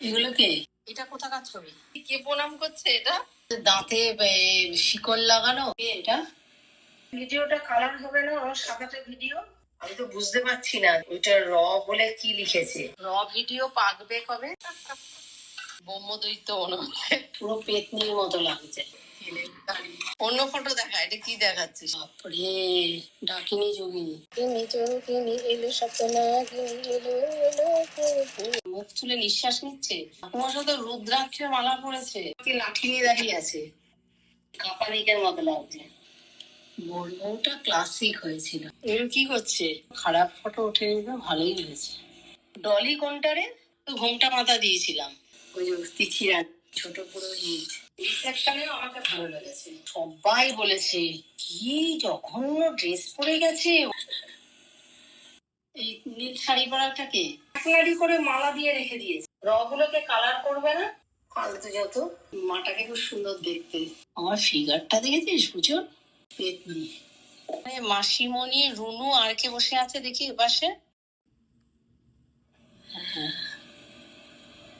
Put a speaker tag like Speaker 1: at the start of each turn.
Speaker 1: এগুলো কে? এটা কোথাকার ছবি? কে প্রণাম করছে এটা? দাঁতে শিকল লাগানো কে এটা? ভিডিওটা কালার হবে না? ওর সাদাটা ভিডিও আমি তো বুঝতে পারছি না ওইটা র বলে কি লিখেছে। র ভিডিও পাকবে কবে? ব্রহ্মদৈত্য মনে হচ্ছে, পুরো পেতনির মতো লাগছে। অন্য ফটো দেখা, এটা কি দেখাচ্ছিস? বাপরে, ডাকিনি যোগিনী। যোগিনী এলো সপনা, এলো এলো মুখ তুলে নিঃশ্বাস নিচ্ছে। তোমার সাথে রুদ্রাক্ষের মালা পড়েছে, লাঠি নিয়ে দাঁড়িয়ে আছে, কাপালিকের মতো লাগছে। বউটা ক্লাসিক হয়েছিল। এর কি করছে? খারাপ ফটো উঠে নিতে ভালোই হয়েছে। ডলি কোনটা রে? তো ঘোমটা মাথা দিয়েছিলাম, ওই যে তিথিরা ছোট পুরোহিত। এই সেকশনেও আমাকে ভালো লেগেছে। সবাই বলেছে কি জঘন্য ড্রেস পরে গেছে। এই নীল শাড়ি পরাটাকে একলারি করে মালা দিয়ে রেখে দিয়েছে। রগুলোকে কালার করবে না? ফালতু যত। মাটাকে খুব সুন্দর দেখতে। আমার ফিগারটা দেখেছিস বুঝো? পেতনি। মাসিমণি, রুনু আর কে বসে আছে দেখি এপাশে? হ্যাঁ